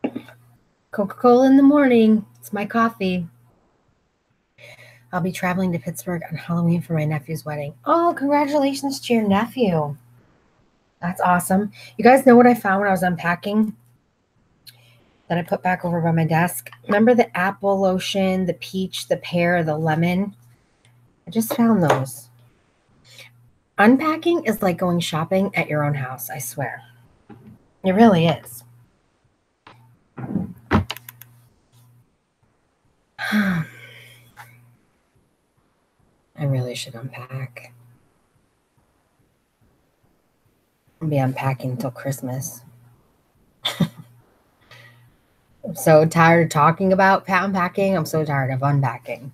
it. Coca-Cola in the morning. It's my coffee. I'll be traveling to Pittsburgh on Halloween for my nephew's wedding. Oh, congratulations to your nephew. That's awesome. You guys know what I found when I was unpacking that I put back over by my desk? Remember the apple lotion, the peach, the pear, the lemon? I just found those. Unpacking is like going shopping at your own house, I swear. It really is. I really should unpack. I'll be unpacking until Christmas. I'm so tired of talking about unpacking. I'm so tired of unpacking.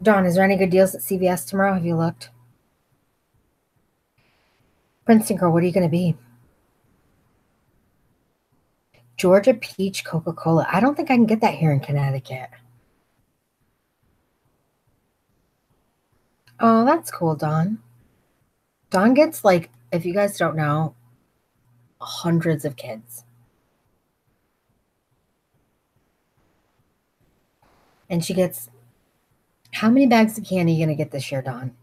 Dawn, is there any good deals at CVS tomorrow? Have you looked? Princeton girl, what are you going to be? Georgia peach Coca-Cola. I don't think I can get that here in Connecticut. Oh, that's cool, Dawn. Dawn gets, like, if you guys don't know, hundreds of kids. And she gets, how many bags of candy are you going to get this year, Dawn?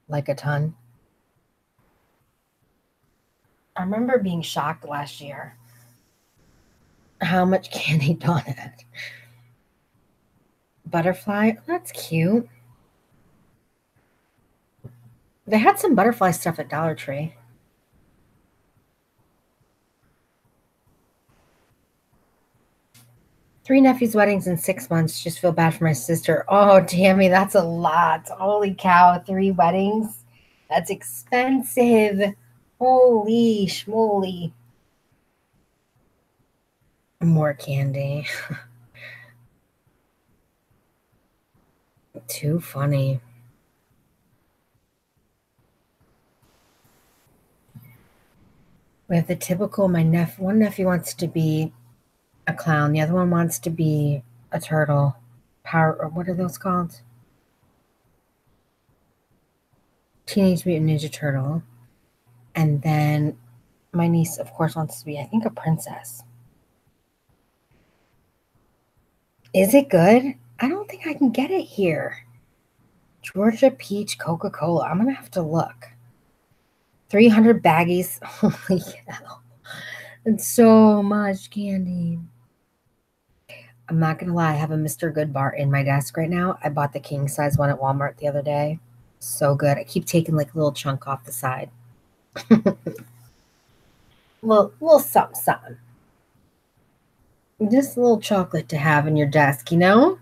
Like a ton? I remember being shocked last year how much candy Dawn had. Butterfly, that's cute. They had some butterfly stuff at Dollar Tree. Three nephews' weddings in 6 months. Just feel bad for my sister. Oh, Tammy, that's a lot. Holy cow, 3 weddings? That's expensive. Holy schmoly. More candy. Too funny. We have the typical, one nephew wants to be a clown. The other one wants to be a turtle. Or what are those called? Teenage Mutant Ninja Turtle. And then my niece, of course, wants to be, I think, a princess. Is it good? I don't think I can get it here. Georgia Peach Coca-Cola. I'm going to have to look. 300 baggies. Holy cow. It's so much candy. I'm not going to lie. I have a Mr. Good bar in my desk right now. I bought the king size one at Walmart the other day. So good. I keep taking like a little chunk off the side. little something, something. Just a little chocolate to have in your desk, you know?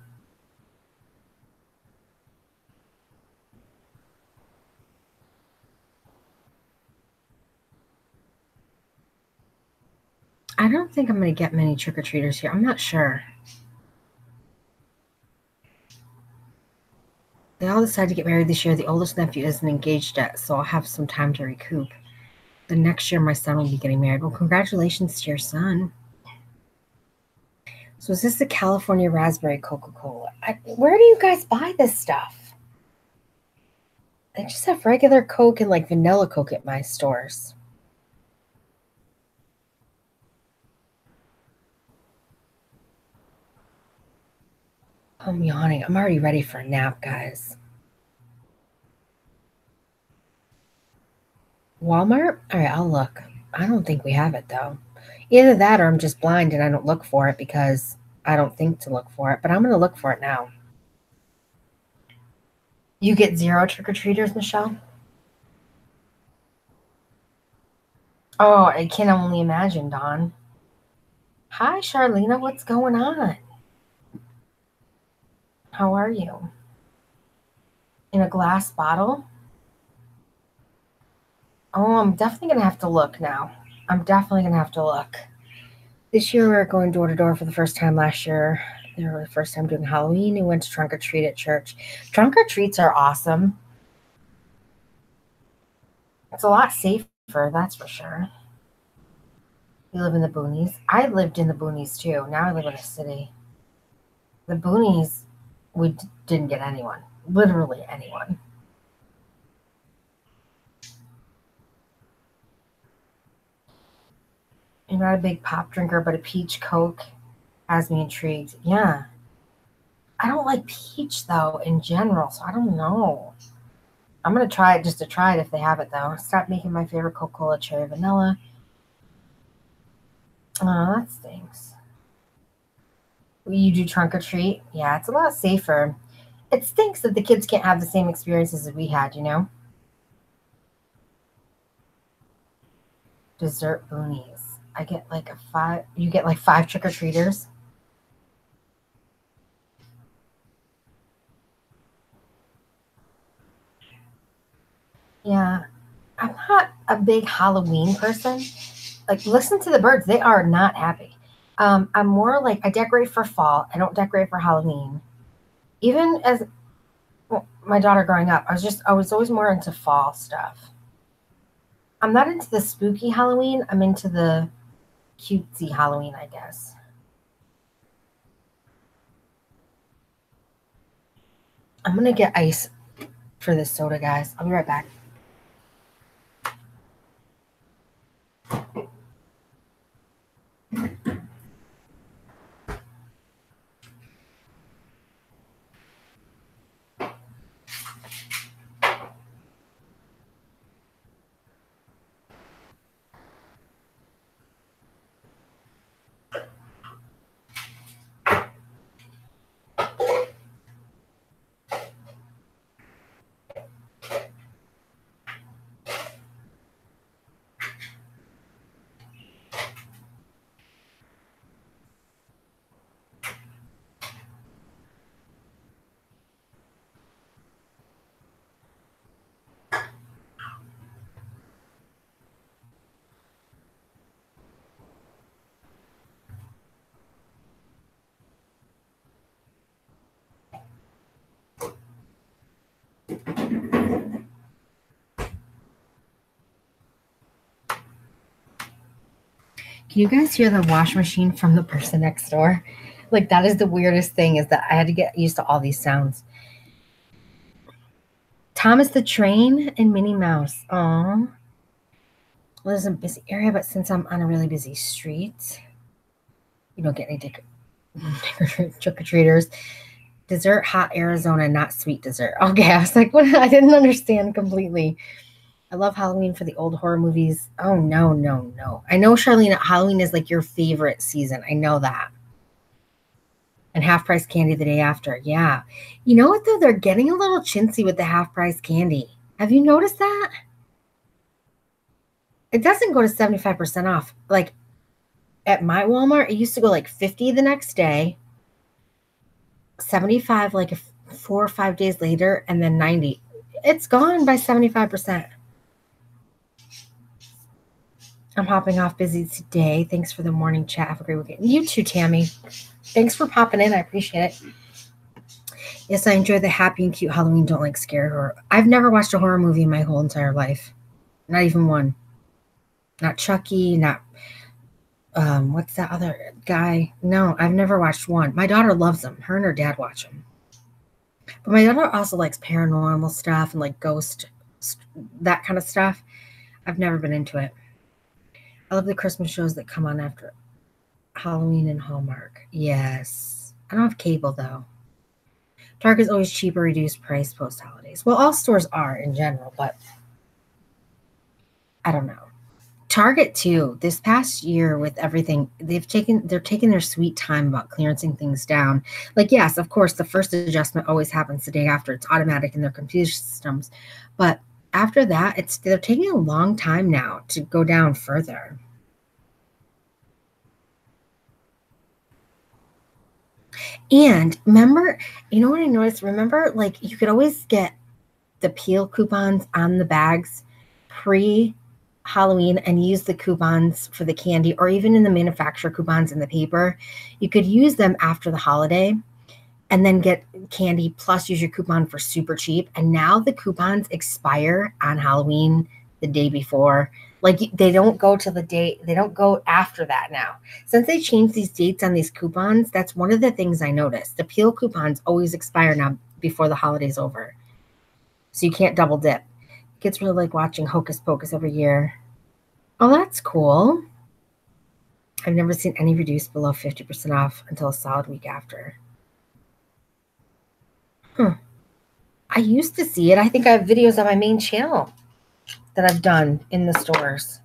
I don't think I'm going to get many trick-or-treaters here. I'm not sure. They all decided to get married this year. The oldest nephew isn't engaged yet, so I'll have some time to recoup. The next year, my son will be getting married. Well, congratulations to your son. So is this the California Raspberry Coca-Cola? Where do you guys buy this stuff? I just have regular Coke and like vanilla Coke at my stores. I'm yawning. I'm already ready for a nap, guys. Walmart? All right, I'll look. I don't think we have it, though. Either that or I'm just blind and I don't look for it because I don't think to look for it. But I'm going to look for it now. You get 0 trick-or-treaters, Michelle? Oh, I can only imagine, Dawn. Hi, Charlena. What's going on? How are you? In a glass bottle? Oh, I'm definitely going to have to look now. I'm definitely going to have to look. This year, we're going door to door for the first time. Last year, they were the first time doing Halloween. We went to trunk or treat at church. Trunk or treats are awesome. It's a lot safer, that's for sure. You live in the boonies. I lived in the boonies too. Now I live in a city. The boonies, we didn't get anyone. Literally anyone. You're not a big pop drinker, but a peach Coke has me intrigued. Yeah. I don't like peach though in general, so I don't know. I'm gonna try it just to try it if they have it though. Stop making my favorite Coca-Cola cherry vanilla. Oh, that stinks. You do trunk or treat? Yeah, it's a lot safer. It stinks that the kids can't have the same experiences that we had, you know? Dessert boonies. I get like a 5. You get like 5 trick-or-treaters. Yeah. I'm not a big Halloween person. Like, listen to the birds. They are not happy. I'm more like I decorate for fall. I don't decorate for Halloween. Even as well, my daughter growing up, I was always more into fall stuff. I'm not into the spooky Halloween. I'm into the cutesy Halloween, I guess. I'm gonna get ice for this soda, guys. I'll be right back. Can you guys hear the wash machine from the person next door? Like that is the weirdest thing is that I had to get used to all these sounds. Thomas the Train and Minnie Mouse. Oh, well, there's a busy area, but since I'm on a really busy street, you don't get any trick or treaters. Dessert, hot Arizona, not sweet dessert. Okay, I was like, what? I didn't understand completely. I love Halloween for the old horror movies. Oh, no, no, no. I know, Charlene, Halloween is like your favorite season. I know that. And half price candy the day after. Yeah. You know what, though? They're getting a little chintzy with the half price candy. Have you noticed that? It doesn't go to 75% off. Like at my Walmart, it used to go like 50 the next day, 75 like 4 or 5 days later, and then 90. It's gone by 75%. I'm hopping off busy today. Thanks for the morning chat. Have a great weekend. You too, Tammy. Thanks for popping in. I appreciate it. Yes, I enjoy the happy and cute Halloween. Don't like scary horror. I've never watched a horror movie in my whole entire life. Not even one. Not Chucky, not what's that other guy? No, I've never watched one. My daughter loves them. Her and her dad watch them. But my daughter also likes paranormal stuff and like ghost, that kind of stuff. I've never been into it. I love the Christmas shows that come on after Halloween and Hallmark. Yes. I don't have cable though. Target's always cheaper, reduced price post holidays. Well, all stores are in general, but I don't know. Target too. This past year with everything, they're taking their sweet time about clearancing things down. Like, yes, of course, the first adjustment always happens the day after. It's automatic in their computer systems. But after that, they're taking a long time now to go down further. And remember, you know what I noticed? Remember, like you could always get the peel coupons on the bags pre Halloween and use the coupons for the candy, or even in the manufacturer coupons in the paper. You could use them after the holiday and then get candy plus use your coupon for super cheap. And now the coupons expire on Halloween the day before. Like they don't go to the date, they don't go after that now. Since they changed these dates on these coupons, that's one of the things I noticed. The peel coupons always expire now before the holiday's over. So you can't double dip. Kids really like watching Hocus Pocus every year. Oh, that's cool. I've never seen any reduced below 50% off until a solid week after. I used to see it. I think I have videos on my main channel that I've done in the stores.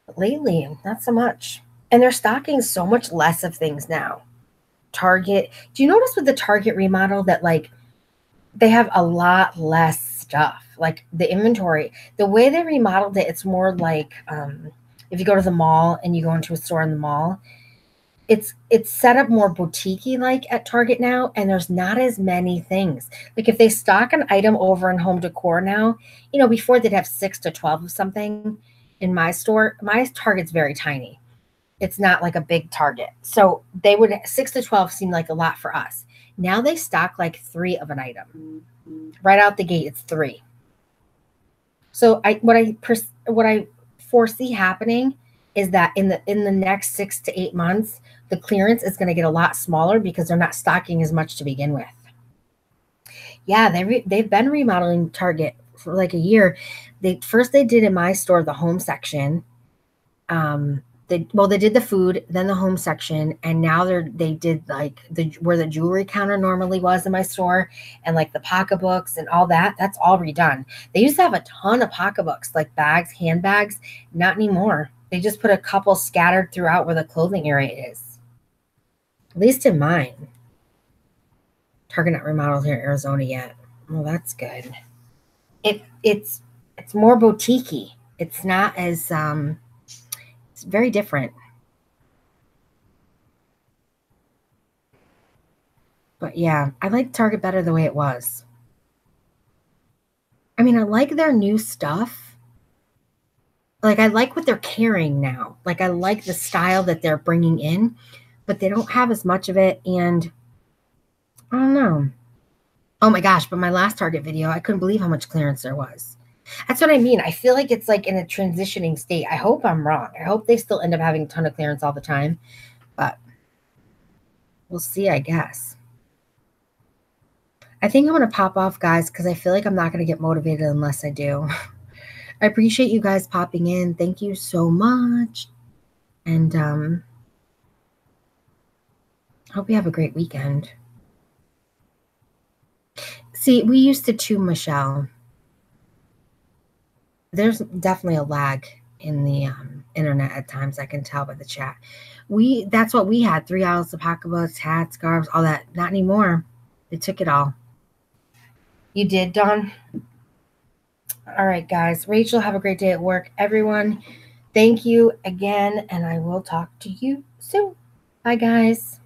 But lately, not so much. And they're stocking so much less of things now. Target. Do you notice with the Target remodel that like they have a lot less stuff? Like the inventory, the way they remodeled it, it's more like if you go to the mall and you go into a store in the mall, it's set up more boutique-y like at Target now, and there's not as many things. Like if they stock an item over in home decor now, before they'd have 6 to 12 of something. In my store, my Target's very tiny. It's not like a big Target. So they would 6 to 12 seem like a lot for us. Now they stock like 3 of an item. Right out the gate, it's 3. So what I foresee happening is that in the next 6 to 8 months, the clearance is going to get a lot smaller because they're not stocking as much to begin with. Yeah, they've been remodeling Target for like a year. They did in my store the home section. They did the food, then the home section, and now they did like where the jewelry counter normally was in my store, and like the pocketbooks and all that. That's all redone. They used to have a ton of pocketbooks, like bags, handbags. Not anymore. They just put a couple scattered throughout where the clothing area is. At least in mine. Target not remodeled here in Arizona yet. Well, that's good. It's more boutique-y. It's not as it's very different. But yeah, I like Target better the way it was. I mean, I like their new stuff. Like, I like what they're carrying now. Like, I like the style that they're bringing in, but they don't have as much of it. And I don't know. Oh my gosh, but my last Target video, I couldn't believe how much clearance there was. That's what I mean. I feel like it's like in a transitioning state. I hope I'm wrong. I hope they still end up having a ton of clearance all the time, but we'll see, I guess. I think I'm going to pop off, guys, because I feel like I'm not going to get motivated unless I do. I appreciate you guys popping in. Thank you so much. And hope you have a great weekend. See, we used to too, Michelle. There's definitely a lag in the internet at times. I can tell by the chat. That's what we had. 3 aisles of pocketbooks, hats, scarves, all that. Not anymore. They took it all. You did, Dawn? All right, guys. Rachel, have a great day at work. Everyone, thank you again, and I will talk to you soon. Bye, guys.